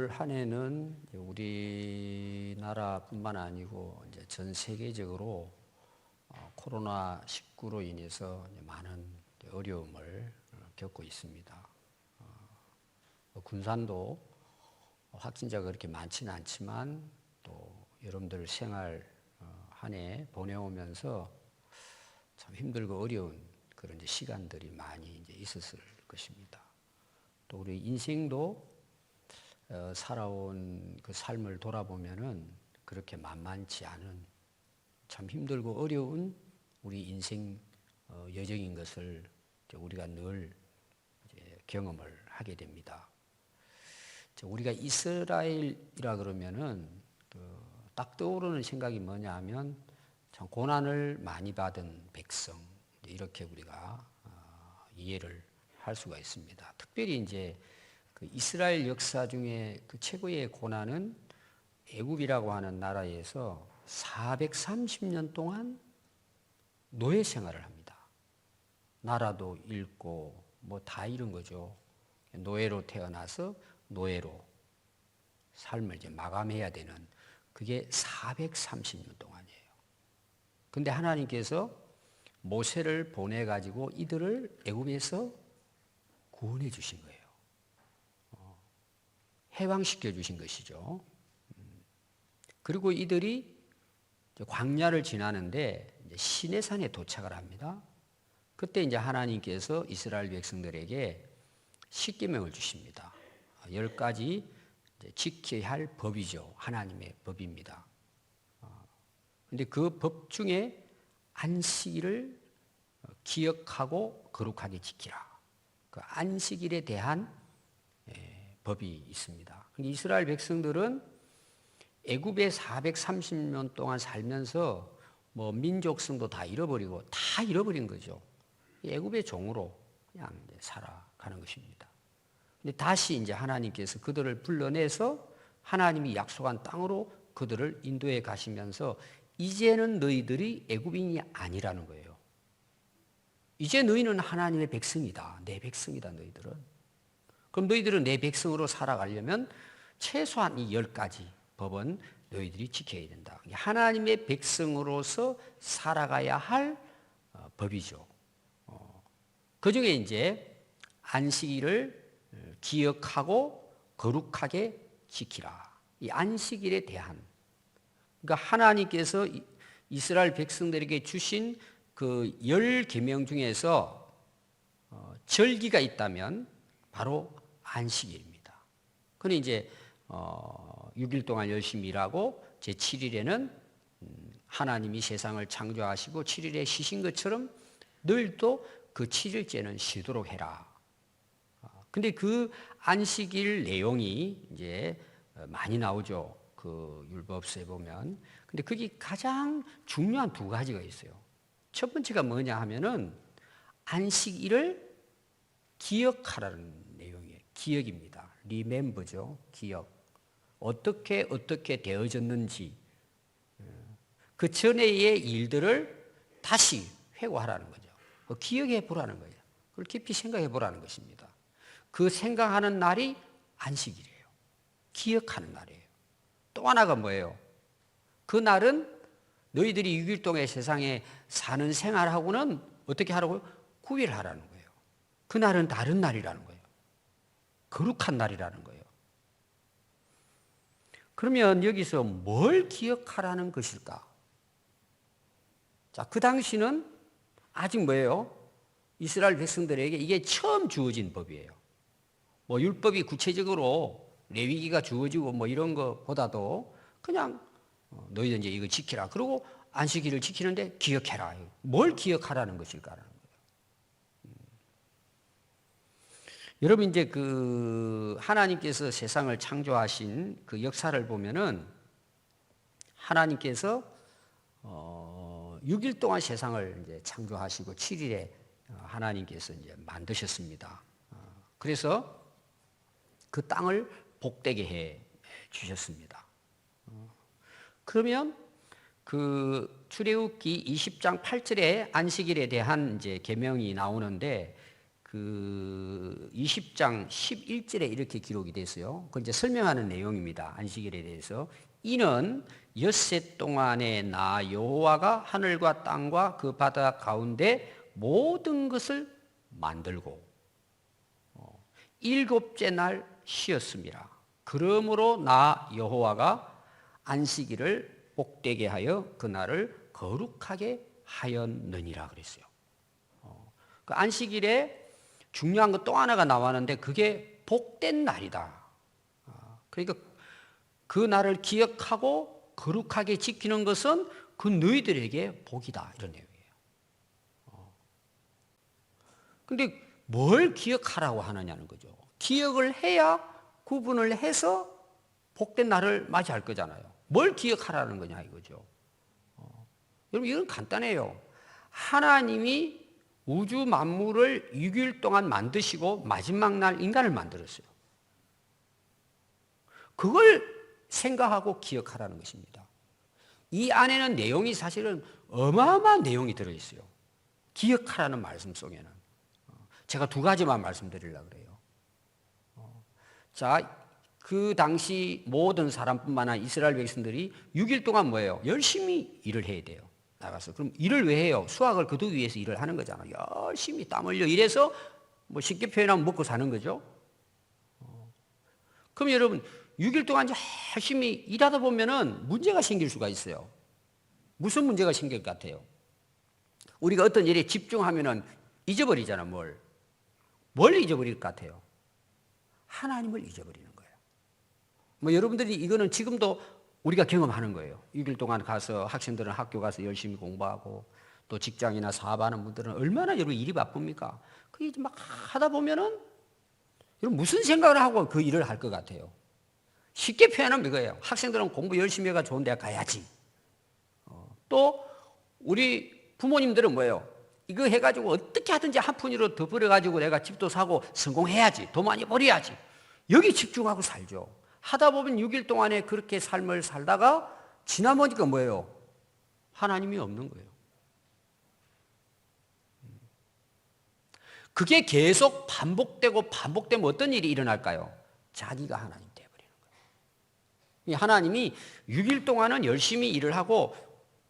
올 한 해는 우리나라뿐만 아니고 이제 전 세계적으로 코로나19로 인해서 많은 어려움을 겪고 있습니다. 군산도 확진자가 그렇게 많지는 않지만 또 여러분들 생활 한 해 보내오면서 참 힘들고 어려운 그런 이제 시간들이 많이 이제 있었을 것입니다. 또 우리 인생도 살아온 그 삶을 돌아보면은 그렇게 만만치 않은 참 힘들고 어려운 우리 인생 여정인 것을 우리가 늘 이제 경험을 하게 됩니다. 우리가 이스라엘이라 그러면은 딱 떠오르는 생각이 뭐냐 하면 참 고난을 많이 받은 백성 이렇게 우리가 이해를 할 수가 있습니다. 특별히 이제 그 이스라엘 역사 중에 그 최고의 고난은 애굽이라고 하는 나라에서 430년 동안 노예 생활을 합니다. 나라도 잃고 뭐 다 잃은 거죠. 노예로 태어나서 노예로 삶을 이제 마감해야 되는 그게 430년 동안이에요. 근데 하나님께서 모세를 보내 가지고 이들을 애굽에서 구원해 주신 거예요. 해방시켜 주신 것이죠. 그리고 이들이 광야를 지나는데 시내산에 도착을 합니다. 그때 이제 하나님께서 이스라엘 백성들에게 십계명을 주십니다. 10가지 지켜야 할 법이죠. 하나님의 법입니다. 그런데 그 법 중에 안식일을 기억하고 거룩하게 지키라. 그 안식일에 대한 법이 있습니다. 이스라엘 백성들은 애굽에 430년 동안 살면서 뭐 민족성도 다 잃어버리고 다 잃어버린 거죠. 애굽의 종으로 그냥 살아가는 것입니다. 근데 다시 이제 하나님께서 그들을 불러내서 하나님이 약속한 땅으로 그들을 인도해 가시면서 이제는 너희들이 애굽인이 아니라는 거예요. 이제 너희는 하나님의 백성이다. 내 백성이다 너희들은. 그럼 너희들은 내 백성으로 살아가려면 최소한 이 10가지 법은 너희들이 지켜야 된다. 하나님의 백성으로서 살아가야 할 법이죠. 그 중에 이제 안식일을 기억하고 거룩하게 지키라. 이 안식일에 대한 그러니까 하나님께서 이스라엘 백성들에게 주신 그 10계명 중에서 절기가 있다면 바로 안식일입니다. 그런데 이제 6일 동안 열심히 일하고 제7일에는 하나님이 세상을 창조하시고 7일에 쉬신 것처럼 너희도 그 7일째는 쉬도록 해라. 근데 그 안식일 내용이 이제 많이 나오죠. 그 율법서에 보면. 근데 그게 가장 중요한 2가지가 있어요. 첫 번째가 뭐냐 하면은 안식일을 기억하라는 내용이에요. 기억입니다. 리멤버죠. 기억. 어떻게 되어졌는지 그 전에의 일들을 다시 회고하라는 거죠. 기억해 보라는 거예요. 그걸 깊이 생각해 보라는 것입니다. 그 생각하는 날이 안식일이에요. 기억하는 날이에요. 또 하나가 뭐예요? 그 날은 너희들이 6일 동안 세상에 사는 생활하고는 어떻게 하라고요? 구별하라는 거예요. 그 날은 다른 날이라는 거예요. 거룩한 날이라는 거예요. 그러면 여기서 뭘 기억하라는 것일까? 자, 그 당시는 아직 뭐예요? 이스라엘 백성들에게 이게 처음 주어진 법이에요. 뭐 율법이 구체적으로 레위기가 주어지고 뭐 이런 것보다도 그냥 너희들 이제 이거 지키라. 그리고 안식일을 지키는데 기억해라. 뭘 기억하라는 것일까라는 거예요. 여러분 이제 그 하나님께서 세상을 창조하신 그 역사를 보면은 하나님께서 6일 동안 세상을 이제 창조하시고 7일에 하나님께서 이제 만드셨습니다. 그래서 그 땅을 복되게 해 주셨습니다. 그러면 그 출애굽기 20장 8절에 안식일에 대한 이제 계명이 나오는데 그 20장 11절에 이렇게 기록이 됐어요. 그 이제 설명하는 내용입니다. 안식일에 대해서. 이는 엿새 동안에 나 여호와가 하늘과 땅과 그 바다 가운데 모든 것을 만들고 일곱째 날 쉬었습니다. 그러므로 나 여호와가 안식일을 복되게 하여 그날을 거룩하게 하였느니라 그랬어요. 그 안식일에 중요한 것 또 하나가 나왔는데 그게 복된 날이다. 그러니까 그 날을 기억하고 거룩하게 지키는 것은 그 너희들에게 복이다. 이런 내용이에요. 그런데 뭘 기억하라고 하느냐는 거죠. 기억을 해야 구분을 해서 복된 날을 맞이할 거잖아요. 뭘 기억하라는 거냐 이거죠. 여러분 이건 간단해요. 하나님이 우주 만물을 6일 동안 만드시고 마지막 날 인간을 만들었어요. 그걸 생각하고 기억하라는 것입니다. 이 안에는 내용이 사실은 어마어마한 내용이 들어있어요. 기억하라는 말씀 속에는. 제가 두 가지만 말씀드리려고 그래요. 자, 그 당시 모든 사람뿐만 아니라 이스라엘 백성들이 6일 동안 뭐예요? 열심히 일을 해야 돼요. 나가서. 그럼 일을 왜 해요? 수확을 거두기 위해서 일을 하는 거잖아요. 열심히 땀 흘려 일해서 뭐 쉽게 표현하면 먹고 사는 거죠. 그럼 여러분 6일 동안 열심히 일하다 보면은 문제가 생길 수가 있어요. 무슨 문제가 생길 것 같아요? 우리가 어떤 일에 집중하면은 잊어버리잖아, 뭘 잊어버릴 것 같아요? 하나님을 잊어버리는 거예요. 뭐 여러분들이 이거는 지금도 우리가 경험하는 거예요. 6일 동안 가서 학생들은 학교 가서 열심히 공부하고 또 직장이나 사업하는 분들은 얼마나 여러분 일이 바쁩니까? 그 일 막 하다 보면은 여러분 무슨 생각을 하고 그 일을 할 것 같아요? 쉽게 표현하면 이거예요. 학생들은 공부 열심히 해가 좋은 대학 가야지. 또 우리 부모님들은 뭐예요? 이거 해가지고 어떻게 하든지 한 푼이라도 더 벌어가지고 내가 집도 사고 성공해야지. 돈 많이 벌어야지. 여기 집중하고 살죠. 하다 보면 6일 동안에 그렇게 삶을 살다가 지나보니까 뭐예요? 하나님이 없는 거예요. 그게 계속 반복되면 어떤 일이 일어날까요? 자기가 하나님 되어버리는 거예요. 하나님이 6일 동안은 열심히 일을 하고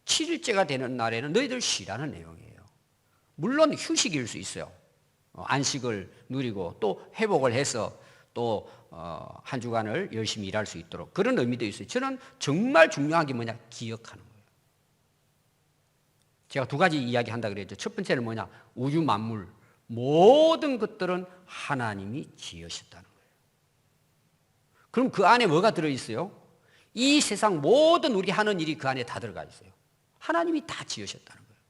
7일째가 되는 날에는 너희들 쉬라는 내용이에요. 물론 휴식일 수 있어요. 안식을 누리고 또 회복을 해서 또 한 주간을 열심히 일할 수 있도록 그런 의미도 있어요. 저는 정말 중요한 게 뭐냐? 기억하는 거예요. 제가 두 가지 이야기한다 그랬죠. 첫 번째는 뭐냐? 우주 만물 모든 것들은 하나님이 지으셨다는 거예요. 그럼 그 안에 뭐가 들어있어요? 이 세상 모든 우리 하는 일이 그 안에 다 들어가 있어요. 하나님이 다 지으셨다는 거예요.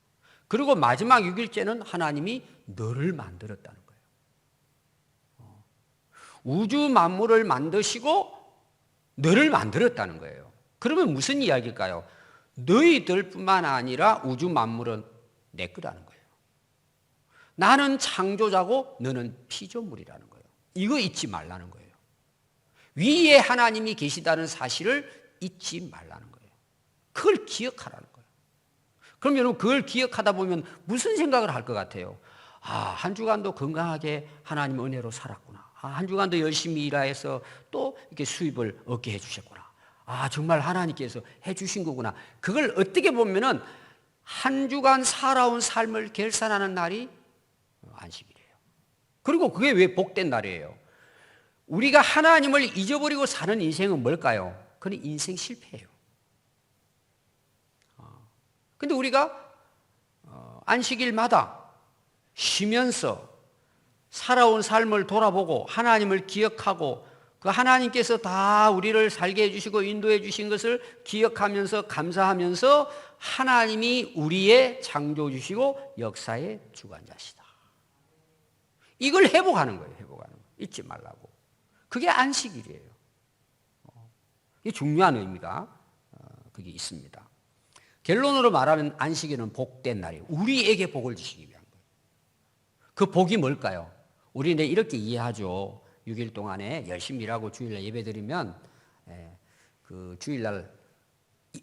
그리고 마지막 6일째는 하나님이 너를 만들었다는 거예요. 우주 만물을 만드시고 너를 만들었다는 거예요. 그러면 무슨 이야기일까요? 너희들뿐만 아니라 우주 만물은 내 거라는 거예요. 나는 창조자고 너는 피조물이라는 거예요. 이거 잊지 말라는 거예요. 위에 하나님이 계시다는 사실을 잊지 말라는 거예요. 그걸 기억하라는 거예요. 그럼 여러분 그걸 기억하다 보면 무슨 생각을 할 것 같아요? 한 주간도 건강하게 하나님 은혜로 살았구나. 한 주간도 열심히 일해서 또 이렇게 수입을 얻게 해주셨구나. 정말 하나님께서 해주신 거구나. 그걸 어떻게 보면은 한 주간 살아온 삶을 결산하는 날이 안식일이에요. 그리고 그게 왜 복된 날이에요? 우리가 하나님을 잊어버리고 사는 인생은 뭘까요? 그건 인생 실패예요. 근데 우리가 안식일마다 쉬면서 살아온 삶을 돌아보고 하나님을 기억하고 그 하나님께서 다 우리를 살게 해주시고 인도해 주신 것을 기억하면서 감사하면서 하나님이 우리의 창조 주시고 역사의 주관자시다. 이걸 회복하는 거예요. 회복하는 거. 잊지 말라고. 그게 안식일이에요. 이게 중요한 의미가 그게 있습니다. 결론으로 말하면 안식일은 복된 날이에요. 우리에게 복을 주시기 위한 거예요. 그 복이 뭘까요? 우리는 이렇게 이해하죠. 6일 동안에 열심히 일하고 주일날 예배드리면 그 주일날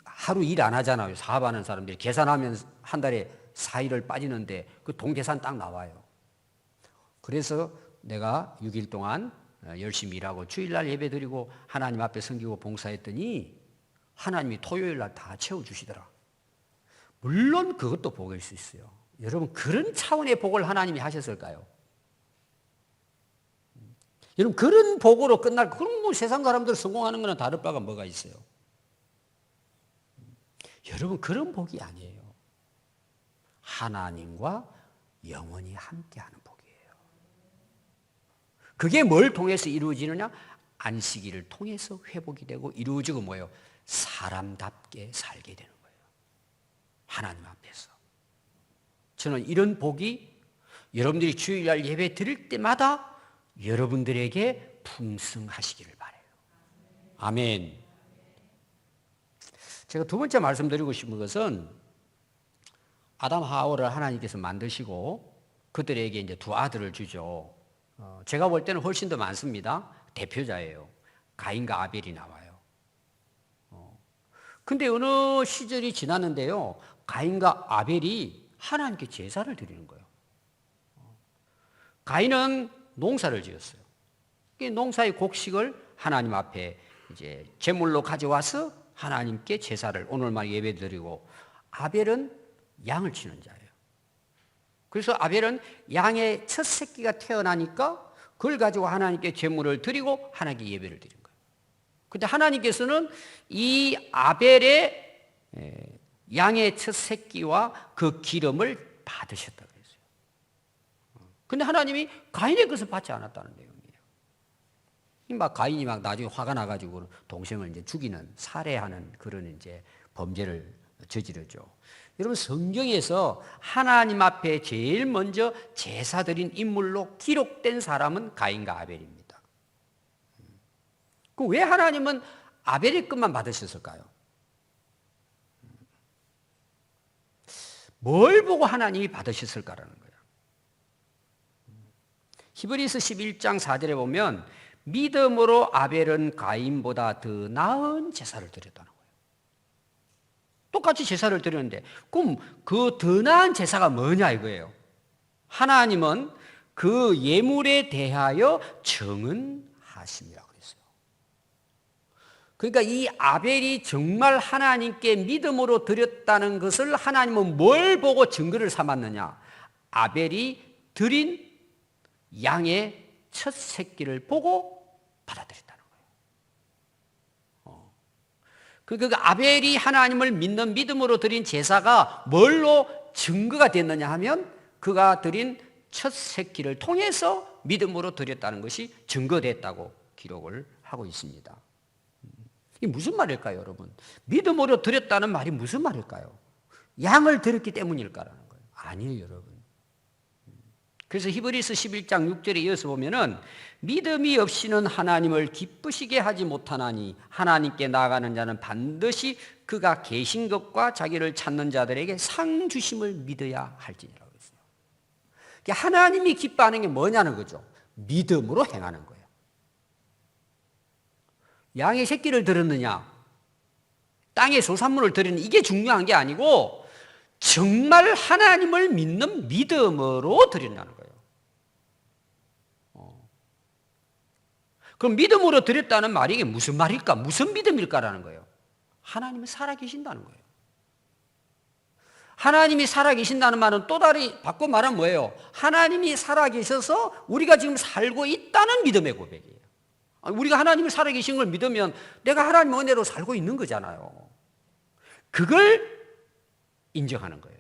하루 일 안 하잖아요. 사업하는 사람들이 계산하면 한 달에 4일을 빠지는데 그 돈 계산 딱 나와요. 그래서 내가 6일 동안 열심히 일하고 주일날 예배 드리고 하나님 앞에 섬기고 봉사했더니 하나님이 토요일날 다 채워주시더라. 물론 그것도 복일 수 있어요. 여러분, 그런 차원의 복을 하나님이 하셨을까요? 여러분, 그런 복으로 끝날, 그럼 뭐 세상 사람들 성공하는 거는 다를 바가 뭐가 있어요? 여러분, 그런 복이 아니에요. 하나님과 영원히 함께하는 복이에요. 그게 뭘 통해서 이루어지느냐? 안식일을 통해서 회복이 되고 이루어지고 뭐예요? 사람답게 살게 되는 거예요. 하나님 앞에서. 저는 이런 복이 여러분들이 주일날 예배 드릴 때마다 여러분들에게 풍성하시기를 바라요. 아멘. 제가 두 번째 말씀드리고 싶은 것은 아담 하와를 하나님께서 만드시고 그들에게 이제 두 아들을 주죠. 제가 볼 때는 훨씬 더 많습니다. 대표자예요. 가인과 아벨이 나와요. 근데 어느 시절이 지났는데요, 가인과 아벨이 하나님께 제사를 드리는 거예요. 가인은 농사를 지었어요. 농사의 곡식을 하나님 앞에 이제 제물로 가져와서 하나님께 제사를 오늘만 예배드리고, 아벨은 양을 치는 자예요. 그래서 아벨은 양의 첫 새끼가 태어나니까 그걸 가지고 하나님께 제물을 드리고 하나님께 예배를 드린 거예요. 근데 하나님께서는 이 아벨의 양의 첫 새끼와 그 기름을 받으셨다고 했어요. 근데 하나님이 가인의 것을 받지 않았다는 내용이에요. 막 가인이 막 나중에 화가 나가지고 동생을 이제 죽이는, 살해하는 그런 이제 범죄를 저지르죠. 여러분, 성경에서 하나님 앞에 제일 먼저 제사 드린 인물로 기록된 사람은 가인과 아벨입니다. 왜 하나님은 아벨의 것만 받으셨을까요? 뭘 보고 하나님이 받으셨을까라는 거예요. 히브리서 11장 4절에 보면 믿음으로 아벨은 가인보다 더 나은 제사를 드렸다는 거예요. 똑같이 제사를 드렸는데, 그럼 그 더 나은 제사가 뭐냐 이거예요. 하나님은 그 예물에 대하여 정은하심이라고 그랬어요. 그러니까 이 아벨이 정말 하나님께 믿음으로 드렸다는 것을 하나님은 뭘 보고 증거를 삼았느냐? 아벨이 드린 양의 첫 새끼를 보고 받아들였다는 거예요. 그러니까 아벨이 하나님을 믿는 믿음으로 드린 제사가 뭘로 증거가 됐느냐 하면 그가 드린 첫 새끼를 통해서 믿음으로 드렸다는 것이 증거됐다고 기록을 하고 있습니다. 이게 무슨 말일까요, 여러분? 믿음으로 드렸다는 말이 무슨 말일까요? 양을 드렸기 때문일까라는 거예요. 아니에요, 여러분. 그래서 히브리서 11장 6절에 이어서 보면은 믿음이 없이는 하나님을 기쁘시게 하지 못하나니 하나님께 나아가는 자는 반드시 그가 계신 것과 자기를 찾는 자들에게 상 주심을 믿어야 할지니라고 했어요. 하나님이 기뻐하는 게 뭐냐는 거죠. 믿음으로 행하는 거예요. 양의 새끼를 드렸느냐, 땅의 소산물을 드리는 이게 중요한 게 아니고 정말 하나님을 믿는 믿음으로 드린다는 거예요. 그럼 믿음으로 드렸다는 말이 이게 무슨 말일까? 무슨 믿음일까라는 거예요. 하나님이 살아계신다는 거예요. 하나님이 살아계신다는 말은 또 다르게 바꿔 말하면 뭐예요? 하나님이 살아계셔서 우리가 지금 살고 있다는 믿음의 고백이에요. 우리가 하나님이 살아계신 걸 믿으면 내가 하나님 은혜로 살고 있는 거잖아요. 그걸 인정하는 거예요.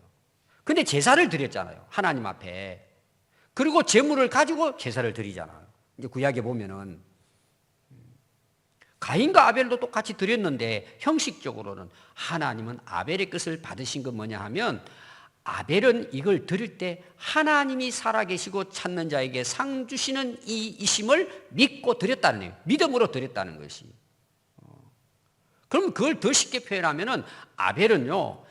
근데 제사를 드렸잖아요. 하나님 앞에. 그리고 제물을 가지고 제사를 드리잖아요. 이제 구약에 보면은 가인과 아벨도 똑같이 드렸는데 형식적으로는 하나님은 아벨의 것을 받으신 건 뭐냐 하면 아벨은 이걸 드릴 때 하나님이 살아계시고 찾는 자에게 상 주시는 이심을 믿고 드렸다는 거예요. 믿음으로 드렸다는 것이. 그럼 그걸 더 쉽게 표현하면은 아벨은요,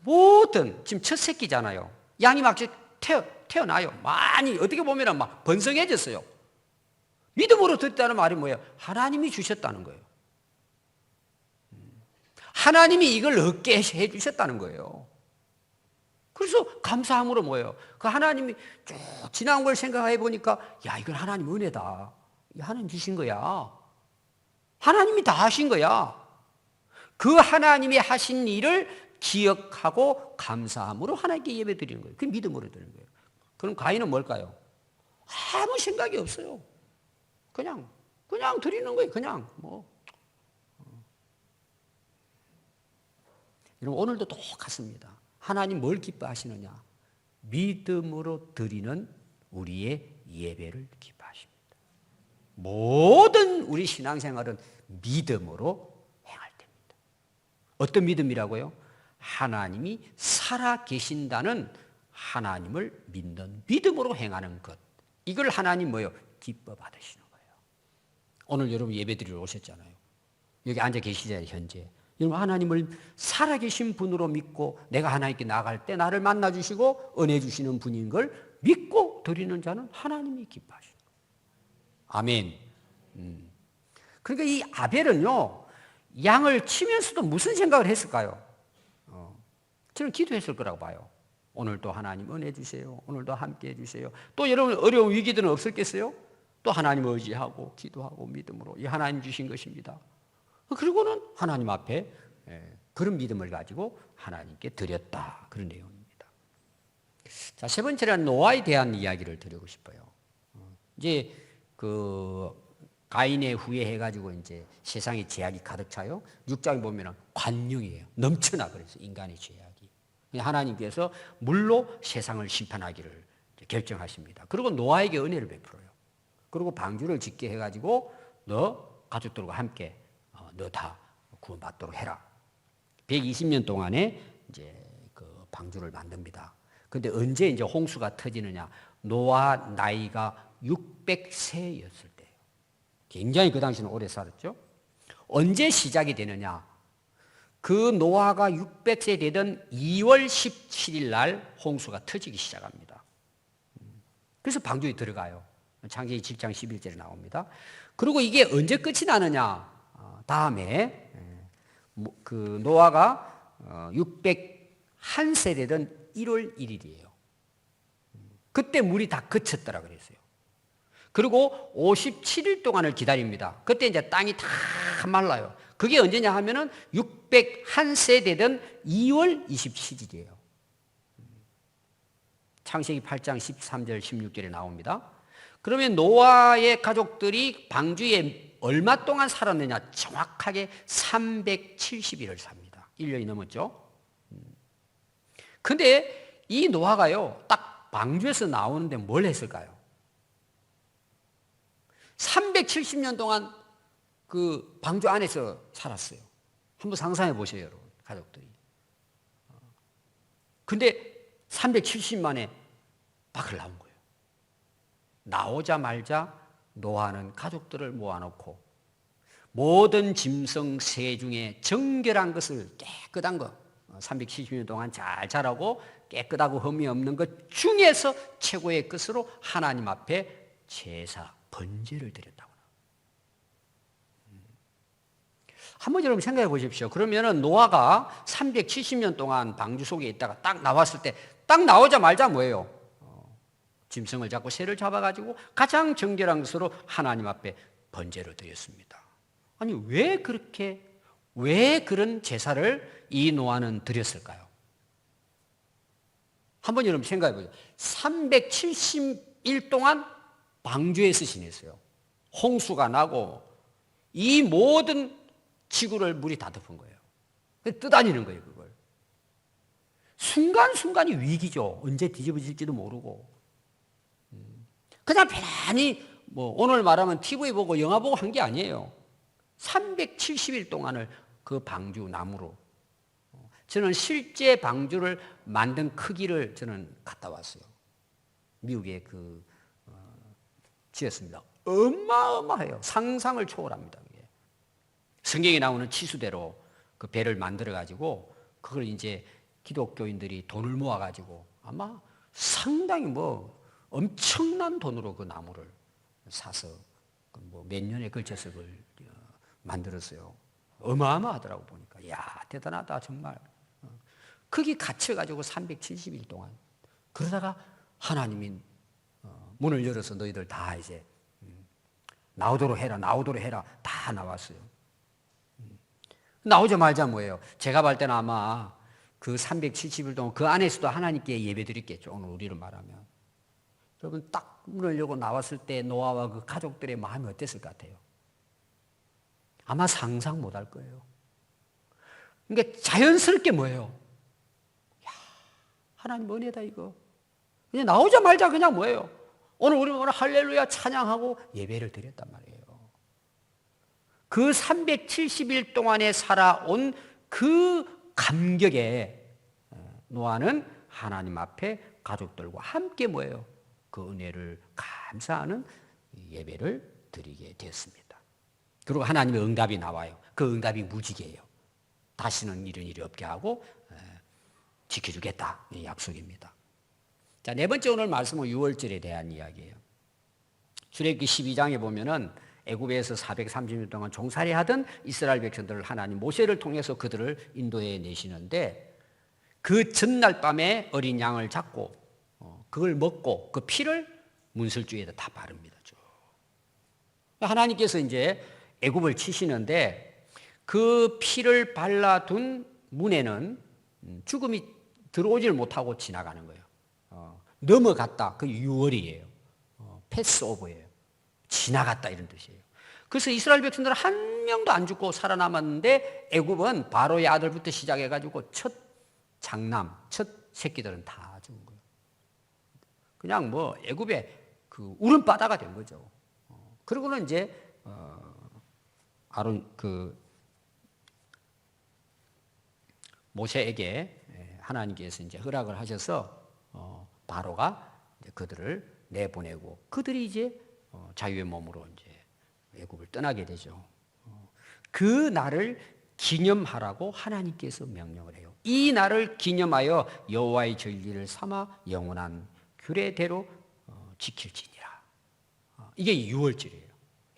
모든, 지금 첫 새끼잖아요. 양이 막 태어나요. 많이, 어떻게 보면 막 번성해졌어요. 믿음으로 드렸다는 말이 뭐예요? 하나님이 주셨다는 거예요. 하나님이 이걸 얻게 해주셨다는 거예요. 그래서 감사함으로 뭐예요? 그 하나님이 쭉 지나온 걸 생각해 보니까 야, 이건 하나님 은혜다. 하나님 주신 거야. 하나님이 다 하신 거야. 그 하나님이 하신 일을 기억하고 감사함으로 하나님께 예배 드리는 거예요. 그 믿음으로 드리는 거예요. 그럼 가인은 뭘까요? 아무 생각이 없어요. 그냥 드리는 거예요. 그냥 뭐. 여러분 오늘도 똑같습니다. 하나님 뭘 기뻐하시느냐? 믿음으로 드리는 우리의 예배를 기뻐하십니다. 모든 우리 신앙생활은 믿음으로 행할 때입니다. 어떤 믿음이라고요? 하나님이 살아 계신다는 하나님을 믿는 믿음으로 행하는 것. 이걸 하나님 뭐예요? 기뻐 받으시는 거예요. 오늘 여러분 예배 드리러 오셨잖아요. 여기 앉아 계시잖아요, 현재. 여러분 하나님을 살아계신 분으로 믿고 내가 하나님께 나갈 때 나를 만나주시고 은혜 주시는 분인 걸 믿고 드리는 자는 하나님이 기뻐하십니다. 아멘. 그러니까 이 아벨은요, 양을 치면서도 무슨 생각을 했을까요? 저는 기도했을 거라고 봐요. 오늘도 하나님 은혜 주세요. 오늘도 함께 해주세요. 또 여러분 어려운 위기들은 없었겠어요? 또 하나님 의지하고 기도하고 믿음으로 이 하나님 주신 것입니다. 그리고는 하나님 앞에 그런 믿음을 가지고 하나님께 드렸다. 그런 내용입니다. 자, 세 번째는 노아에 대한 이야기를 드리고 싶어요. 이제 그 가인의 후예해가지고 이제 세상에 죄악이 가득 차요. 6장에 보면은 관용이에요. 넘쳐나 그래서 인간의 죄악이. 하나님께서 물로 세상을 심판하기를 결정하십니다. 그리고 노아에게 은혜를 베풀어요. 그리고 방주를 짓게 해가지고 너 가족들과 함께 너 다 구원받도록 해라. 120년 동안에 이제 그 방주를 만듭니다. 근데 언제 이제 홍수가 터지느냐? 노아 나이가 600세였을 때예요. 굉장히 그 당시는 오래 살았죠. 언제 시작이 되느냐? 그 노아가 600세 되던 2월 17일 날 홍수가 터지기 시작합니다. 그래서 방주에 들어가요. 창세기 7장 11절에 나옵니다. 그리고 이게 언제 끝이 나느냐? 다음에 그 노아가 601세 되던 1월 1일이에요. 그때 물이 다 그쳤더라 그랬어요. 그리고 57일 동안을 기다립니다. 그때 이제 땅이 다 말라요. 그게 언제냐 하면은 601세 되던 2월 27일이에요. 창세기 8장 13절 16절에 나옵니다. 그러면 노아의 가족들이 방주에 얼마 동안 살았느냐? 정확하게 370일을 삽니다. 1년이 넘었죠. 근데 이 노아가요, 딱 방주에서 나오는데 뭘 했을까요? 370년 동안 그 방주 안에서 살았어요. 한번 상상해 보세요, 여러분, 가족들이. 근데 370 만에 밖을 나온 거예요. 나오자마자 노아는 가족들을 모아놓고 모든 짐승 새 중에 정결한 것을 깨끗한 것, 370년 동안 잘 자라고 깨끗하고 흠이 없는 것 중에서 최고의 것으로 하나님 앞에 제사, 번제를 드렸다고. 한번 여러분 생각해 보십시오. 그러면은 노아가 370년 동안 방주 속에 있다가 딱 나왔을 때, 딱 나오자마자 뭐예요? 짐승을 잡고 새를 잡아가지고 가장 정결한 것으로 하나님 앞에 번제를 드렸습니다. 아니 왜 그런 제사를 이 노아는 드렸을까요? 한번 여러분 생각해 보세요. 370일 동안 방주에서 지냈어요. 홍수가 나고 이 모든 지구를 물이 다 덮은 거예요. 떠다니는 거예요, 그걸. 순간순간이 위기죠. 언제 뒤집어질지도 모르고. 그냥 편안히 뭐 오늘 말하면 TV 보고 영화 보고 한 게 아니에요. 370일 동안을 그 방주 나무로. 저는 실제 방주를 만든 크기를 저는 갔다 왔어요. 미국에 지었습니다. 어마어마해요. 상상을 초월합니다. 그게. 성경에 나오는 치수대로 그 배를 만들어 가지고 그걸 이제 기독교인들이 돈을 모아 가지고 아마 상당히 엄청난 돈으로 그 나무를 사서 뭐 몇 년에 걸쳐서 그걸 만들었어요. 어마어마하더라고 보니까. 야, 대단하다 정말. 거기 갇혀가지고 370일 동안. 그러다가 하나님이 문을 열어서 너희들 다 이제 나오도록 해라, 나오도록 해라. 다 나왔어요. 나오자마자 뭐예요? 제가 볼 때는 아마 그 370일 동안 그 안에서도 하나님께 예배 드렸겠죠. 오늘 우리를 말하면. 여러분 딱 문을 열고 나왔을 때 노아와 그 가족들의 마음이 어땠을 것 같아요? 아마 상상 못할 거예요. 그러니까 자연스럽게 뭐예요? 야, 하나님 은혜다 이거. 그냥 나오자마자 그냥 뭐예요? 오늘 할렐루야 찬양하고 예배를 드렸단 말이에요. 그 370일 동안에 살아온 그 감격에 노아는 하나님 앞에 가족들과 함께 뭐예요? 그 은혜를 감사하는 예배를 드리게 되었습니다. 그리고 하나님의 응답이 나와요. 그 응답이 무지개예요. 다시는 이런 일이 없게 하고 지켜주겠다. 이 약속입니다. 자, 네 번째 오늘 말씀은 유월절에 대한 이야기예요. 출애굽기 12장에 보면은 애굽에서 430년 동안 종살이 하던 이스라엘 백성들을 하나님 모세를 통해서 그들을 인도해 내시는데 그 전날 밤에 어린 양을 잡고 그걸 먹고 그 피를 문설주에다 다 바릅니다. 하나님께서 이제 애굽을 치시는데 그 피를 발라둔 문에는 죽음이 들어오질 못하고 지나가는 거예요. 넘어갔다. 그 유월이에요. 패스오버예요. 지나갔다 이런 뜻이에요. 그래서 이스라엘 백성들은 한 명도 안 죽고 살아남았는데 애굽은 바로의 아들부터 시작해가지고 첫 장남, 첫 새끼들은 다 죽은 거예요. 그냥 뭐 애굽의 그 울음바다가 된 거죠. 그러고는 이제 아론 그 모세에게 하나님께서 이제 허락을 하셔서 바로가 이제 그들을 내보내고 그들이 이제 자유의 몸으로 이제 애굽을 떠나게 되죠. 그 날을 기념하라고 하나님께서 명령을 해요. 이 날을 기념하여 여호와의 절기를 삼아 영원한 규례대로 지킬지니라. 이게 유월절이에요.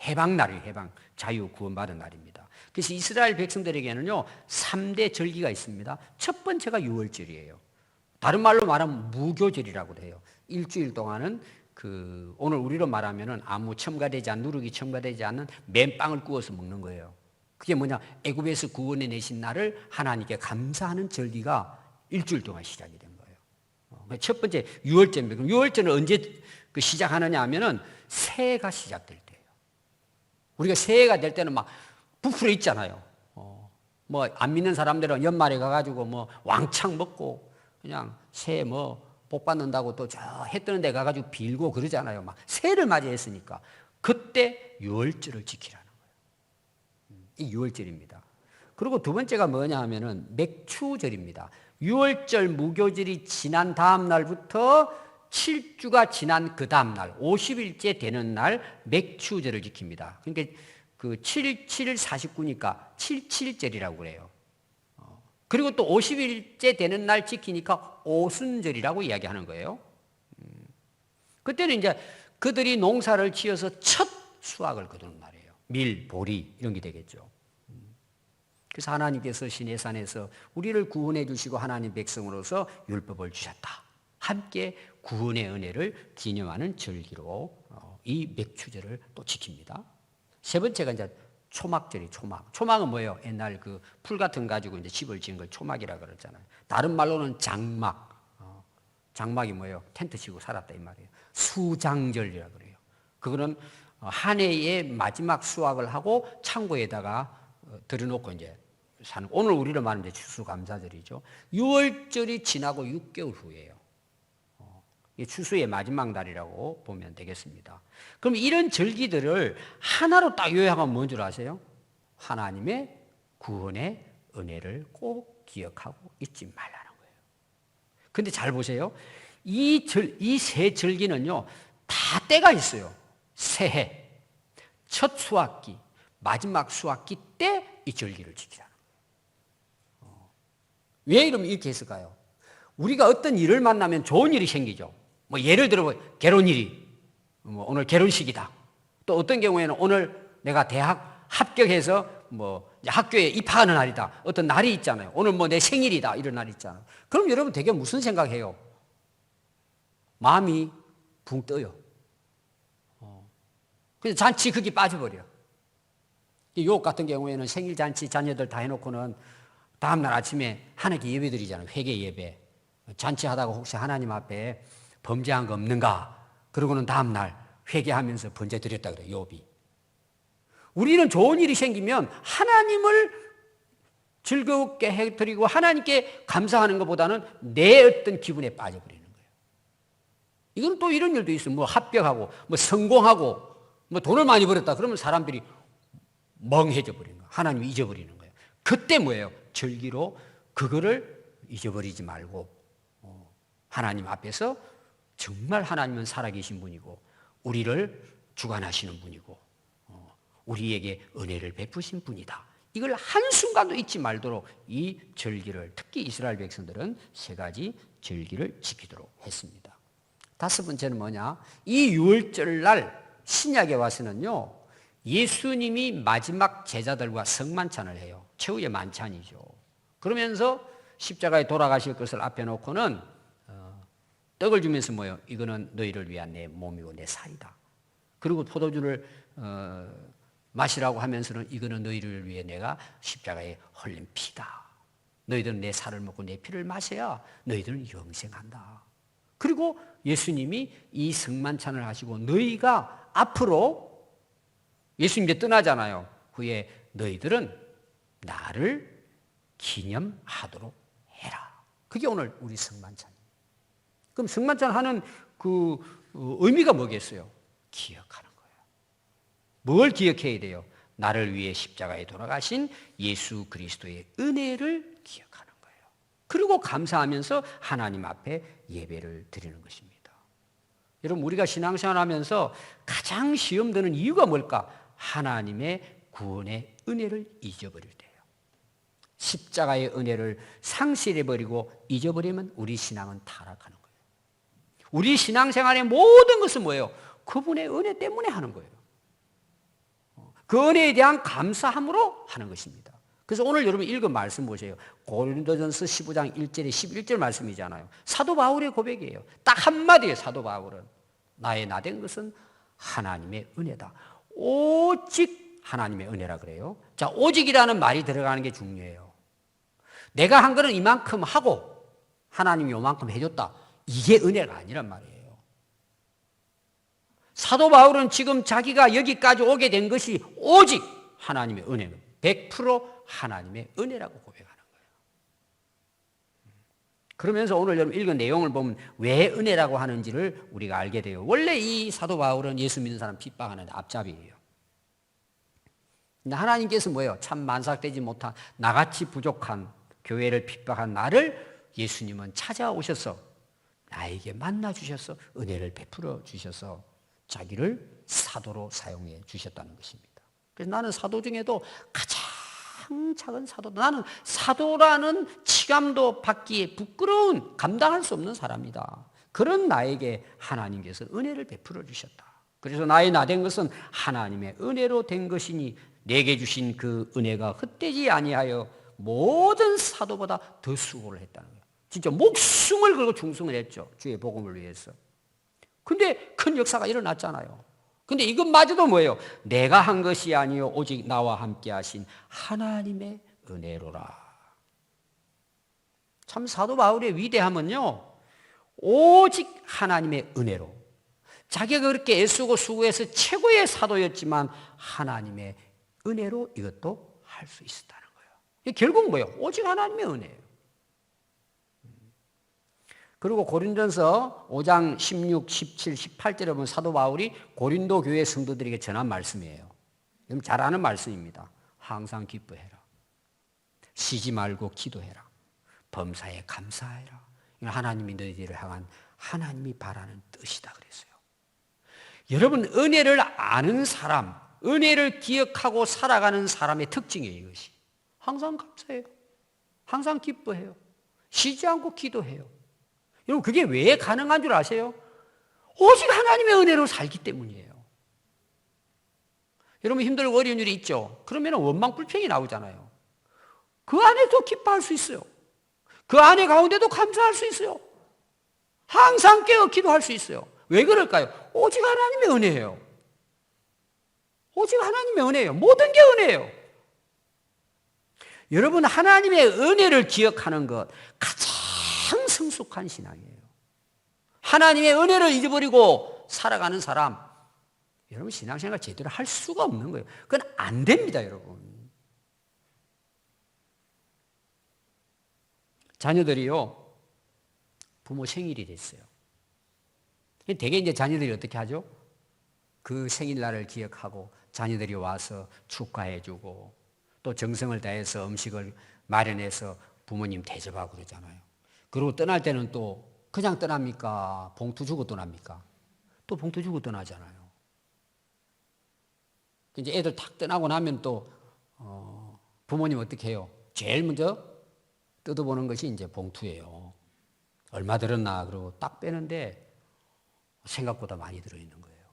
해방날이에요. 해방, 자유 구원받은 날입니다. 그래서 이스라엘 백성들에게는요 3대 절기가 있습니다. 첫 번째가 유월절이에요. 다른 말로 말하면 무교절이라고 해요. 일주일 동안은 그 오늘 우리로 말하면은 아무 첨가되지 않은 누룩이 첨가되지 않는 맨빵을 구워서 먹는 거예요. 그게 뭐냐? 애굽에서 구원해 내신 날을 하나님께 감사하는 절기가 일주일 동안 시작이 된 거예요. 첫 번째 유월절입니다. 그럼 유월절은 언제 그 시작하느냐 하면은 새해가 시작될 때예요. 우리가 새해가 될 때는 막 부풀어 있잖아요. 뭐 안 믿는 사람들은 연말에 가가지고 뭐 왕창 먹고 그냥 새해 뭐 복 받는다고 또 저 해 뜨는 데 가가지고 빌고 그러잖아요. 막 새해를 맞이했으니까 그때 유월절을 지키라는 거예요. 이 유월절입니다. 그리고 두 번째가 뭐냐 하면은 맥추절입니다. 유월절 무교절이 지난 다음 날부터 7주가 지난 그 다음 날 50일째 되는 날 맥추절을 지킵니다. 그러니까 그 7, 49니까 77절이라고 그래요. 그리고 또 50일째 되는 날 지키니까 오순절이라고 이야기하는 거예요. 그때는 이제 그들이 농사를 지어서 첫 수확을 거두는 날이에요. 밀, 보리 이런 게 되겠죠. 그래서 하나님께서 시내산에서 우리를 구원해 주시고 하나님 백성으로서 율법을 주셨다. 함께 구원의 은혜를 기념하는 절기로 이 맥추절을 또 지킵니다. 세 번째가 이제 초막절이 초막. 초막은 뭐예요? 옛날 그 풀 같은 거 가지고 이제 집을 지은 걸 초막이라 그러잖아요. 다른 말로는 장막. 장막이 뭐예요? 텐트 치고 살았다 이 말이에요. 수장절이라 그래요. 그거는 한 해의 마지막 수확을 하고 창고에다가 들여놓고 이제 사는. 오늘 우리로 말하면 이제 추수감사절이죠. 6월절이 지나고 6개월 후예요. 추수의 마지막 날이라고 보면 되겠습니다. 그럼 이런 절기들을 하나로 딱 요약하면 뭔 줄 아세요? 하나님의 구원의 은혜를 꼭 기억하고 잊지 말라는 거예요. 근데 잘 보세요. 이 세 절기는요, 다 때가 있어요. 새해, 첫 수확기, 마지막 수확기 때 이 절기를 지키라는 거예요. 왜 이렇게 했을까요? 우리가 어떤 일을 만나면 좋은 일이 생기죠. 뭐 예를 들어 결혼일이 오늘 결혼식이다. 또 어떤 경우에는 오늘 내가 대학 합격해서 뭐 학교에 입학하는 날이다. 어떤 날이 있잖아요. 오늘 뭐 내 생일이다. 이런 날이 있잖아요. 그럼 여러분 되게 무슨 생각해요? 마음이 붕 떠요. 그래서 잔치 그게 빠져버려. 유혹 같은 경우에는 생일 잔치 자녀들 다 해놓고는 다음날 아침에 하나님께 예배 드리잖아요. 회개 예배. 잔치하다가 혹시 하나님 앞에 범죄한 거 없는가? 그러고는 다음날 회개하면서 번제 드렸다 그래요. 욥이. 우리는 좋은 일이 생기면 하나님을 즐겁게 해드리고 하나님께 감사하는 것보다는 내 어떤 기분에 빠져버리는 거예요. 이건 또 이런 일도 있어요. 뭐 합격하고, 뭐 성공하고, 뭐 돈을 많이 벌었다. 그러면 사람들이 멍해져 버리는 거예요. 하나님을 잊어버리는 거예요. 그때 뭐예요? 절기로 그거를 잊어버리지 말고 하나님 앞에서 정말 하나님은 살아계신 분이고 우리를 주관하시는 분이고 우리에게 은혜를 베푸신 분이다. 이걸 한순간도 잊지 말도록 이 절기를, 특히 이스라엘 백성들은 3가지 절기를 지키도록 했습니다. 5번째는 뭐냐? 이 유월절 날 신약에 와서는요, 예수님이 마지막 제자들과 성만찬을 해요. 최후의 만찬이죠. 그러면서 십자가에 돌아가실 것을 앞에 놓고는 떡을 주면서 뭐예요? 이거는 너희를 위한 내 몸이고 내 살이다. 그리고 포도주를 마시라고 하면서는 이거는 너희를 위해 내가 십자가에 흘린 피다. 너희들은 내 살을 먹고 내 피를 마셔야 너희들은 영생한다. 그리고 예수님이 이 성만찬을 하시고 너희가 앞으로 예수님 이제 떠나잖아요. 후에 너희들은 나를 기념하도록 해라. 그게 오늘 우리 성만찬입니다. 그럼 성만찬 하는 그 의미가 뭐겠어요? 기억하는 거예요. 뭘 기억해야 돼요? 나를 위해 십자가에 돌아가신 예수 그리스도의 은혜를 기억하는 거예요. 그리고 감사하면서 하나님 앞에 예배를 드리는 것입니다. 여러분, 우리가 신앙생활하면서 가장 시험 드는 이유가 뭘까? 하나님의 구원의 은혜를 잊어버릴 때예요. 십자가의 은혜를 상실해버리고 잊어버리면 우리 신앙은 타락하는 거예요. 우리 신앙생활의 모든 것은 뭐예요? 그분의 은혜 때문에 하는 거예요. 그 은혜에 대한 감사함으로 하는 것입니다. 그래서 오늘 여러분 읽은 말씀 보세요. 고린도전서 15장 1절에 11절 말씀이잖아요. 사도 바울의 고백이에요. 딱 한마디예요. 사도 바울은. 나의 나된 것은 하나님의 은혜다. 오직 하나님의 은혜라 그래요. 자, 오직이라는 말이 들어가는 게 중요해요. 내가 한 거는 이만큼 하고 하나님이 요만큼 해줬다. 이게 은혜가 아니란 말이에요. 사도 바울은 지금 자기가 여기까지 오게 된 것이 오직 하나님의 은혜는 100% 하나님의 은혜라고 고백하는 거예요. 그러면서 오늘 여러분 읽은 내용을 보면 왜 은혜라고 하는지를 우리가 알게 돼요. 원래 이 사도 바울은 예수 믿는 사람 핍박하는 앞잡이에요. 근데 하나님께서 뭐예요? 참 만삭되지 못한 나같이 부족한 교회를 핍박한 나를 예수님은 찾아오셔서 나에게 만나 주셔서 은혜를 베풀어 주셔서 자기를 사도로 사용해 주셨다는 것입니다. 그래서 나는 사도 중에도 가장 작은 사도, 나는 사도라는 치감도 받기에 부끄러운, 감당할 수 없는 사람이다. 그런 나에게 하나님께서 은혜를 베풀어 주셨다. 그래서 나의 나된 것은 하나님의 은혜로 된 것이니 내게 주신 그 은혜가 헛되지 아니하여 모든 사도보다 더 수고를 했다는 거예요. 진짜 목숨을 걸고 충성을 했죠. 주의 복음을 위해서. 근데 큰 역사가 일어났잖아요. 근데 이것마저도 뭐예요? 내가 한 것이 아니요 오직 나와 함께 하신 하나님의 은혜로라. 참 사도 바울의 위대함은요, 오직 하나님의 은혜로. 자기가 그렇게 애쓰고 수고해서 최고의 사도였지만 하나님의 은혜로 이것도 할 수 있었다는 거예요. 결국 뭐예요? 오직 하나님의 은혜예요. 그리고 고린도전서 5장 16, 17, 18절에 보면 사도 바울이 고린도 교회 성도들에게 전한 말씀이에요. 여러분 잘 아는 말씀입니다. 항상 기뻐해라. 쉬지 말고 기도해라. 범사에 감사해라. 이건 하나님이 너희들을 향한 하나님이 바라는 뜻이다 그랬어요. 여러분 은혜를 아는 사람, 은혜를 기억하고 살아가는 사람의 특징이에요. 이것이. 항상 감사해요. 항상 기뻐해요. 쉬지 않고 기도해요. 여러분 그게 왜 가능한 줄 아세요? 오직 하나님의 은혜로 살기 때문이에요. 여러분 힘들고 어려운 일이 있죠. 그러면 원망 불평이 나오잖아요. 그 안에도 기뻐할 수 있어요. 그 안에 가운데도 감사할 수 있어요. 항상 깨어 기도할 수 있어요. 왜 그럴까요? 오직 하나님의 은혜예요. 오직 하나님의 은혜예요. 모든 게 은혜예요. 여러분 하나님의 은혜를 기억하는 것 가장 성숙한 신앙이에요. 하나님의 은혜를 잊어버리고 살아가는 사람, 여러분 신앙생활 제대로 할 수가 없는 거예요. 그건 안 됩니다, 여러분. 자녀들이요, 부모 생일이 됐어요. 대개 이제 자녀들이 어떻게 하죠? 그 생일날을 기억하고 자녀들이 와서 축하해주고 또 정성을 다해서 음식을 마련해서 부모님 대접하고 그러잖아요. 그리고 떠날 때는 또 그냥 떠납니까? 봉투 주고 떠납니까? 또 봉투 주고 떠나잖아요. 이제 애들 탁 떠나고 나면 또 부모님 어떻게 해요? 제일 먼저 뜯어보는 것이 이제 봉투예요. 얼마 들었나 그러고 딱 빼는데 생각보다 많이 들어있는 거예요.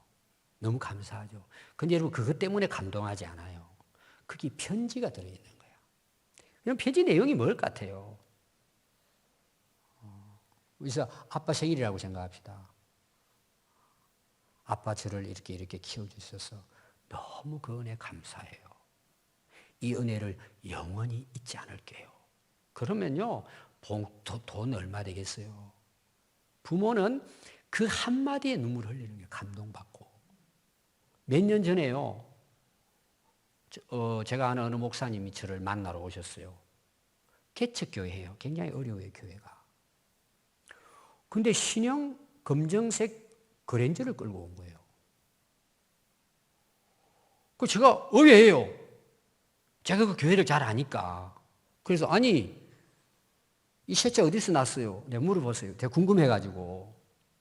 너무 감사하죠. 근데 여러분 그것 때문에 감동하지 않아요. 그게 편지가 들어있는 거예요. 그럼 편지 내용이 뭘 같아요? 그래서 아빠 생일이라고 생각합시다. 아빠 저를 이렇게 키워주셔서 너무 그 은혜 감사해요. 이 은혜를 영원히 잊지 않을게요. 그러면요, 봉투 돈 얼마 되겠어요? 부모는 그 한마디에 눈물 흘리는 게 감동받고. 몇 년 전에요, 제가 아는 어느 목사님이 저를 만나러 오셨어요. 개척교회예요. 굉장히 어려워요, 교회가. 근데 신형 검정색 그랜저를 끌고 온 거예요. 그 제가 의외예요. 제가 그 교회를 잘 아니까. 그래서 아니 이 셔츠 어디서 났어요? 내가 물어봤어요. 제가 궁금해가지고.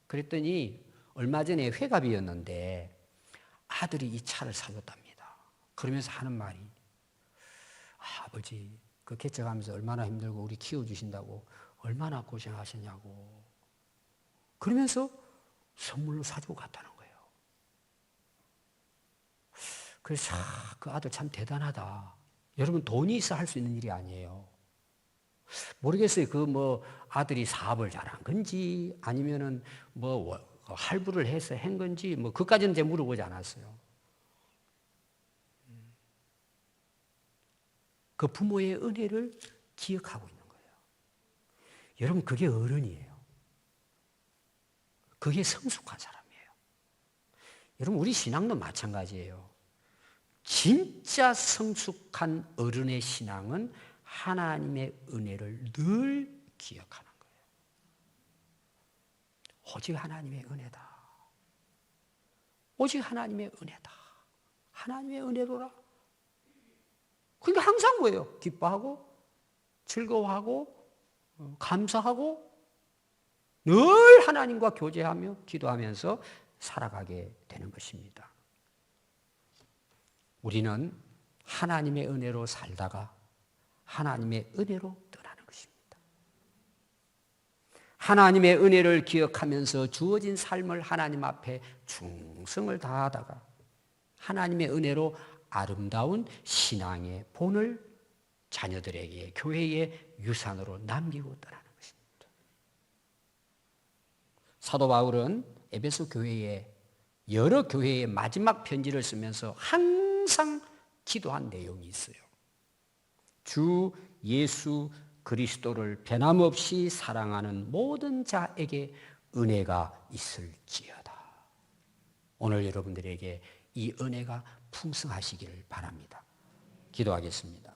그랬더니 얼마 전에 회갑이었는데 아들이 이 차를 사줬답니다. 그러면서 하는 말이 아버지 그 개척하면서 얼마나 힘들고 우리 키워주신다고 얼마나 고생하셨냐고. 그러면서 선물로 사주고 갔다는 거예요. 그래서 그 아들 참 대단하다. 여러분 돈이 있어 할 수 있는 일이 아니에요. 모르겠어요. 그 아들이 사업을 잘한 건지 아니면은 할부를 해서 한 건지 그까지는 제가 물어보지 않았어요. 그 부모의 은혜를 기억하고 있는 거예요. 여러분 그게 어른이에요. 그게 성숙한 사람이에요. 여러분 우리 신앙도 마찬가지예요. 진짜 성숙한 어른의 신앙은 하나님의 은혜를 늘 기억하는 거예요. 오직 하나님의 은혜다. 오직 하나님의 은혜다. 하나님의 은혜로라. 그러니까 항상 뭐예요? 기뻐하고 즐거워하고 감사하고 늘 하나님과 교제하며 기도하면서 살아가게 되는 것입니다. 우리는 하나님의 은혜로 살다가 하나님의 은혜로 떠나는 것입니다. 하나님의 은혜를 기억하면서 주어진 삶을 하나님 앞에 충성을 다하다가 하나님의 은혜로 아름다운 신앙의 본을 자녀들에게 교회의 유산으로 남기고 떠나는 것입니다. 사도 바울은 에베소 교회에 여러 교회의 마지막 편지를 쓰면서 항상 기도한 내용이 있어요. 주 예수 그리스도를 변함없이 사랑하는 모든 자에게 은혜가 있을지어다. 오늘 여러분들에게 이 은혜가 풍성하시기를 바랍니다. 기도하겠습니다.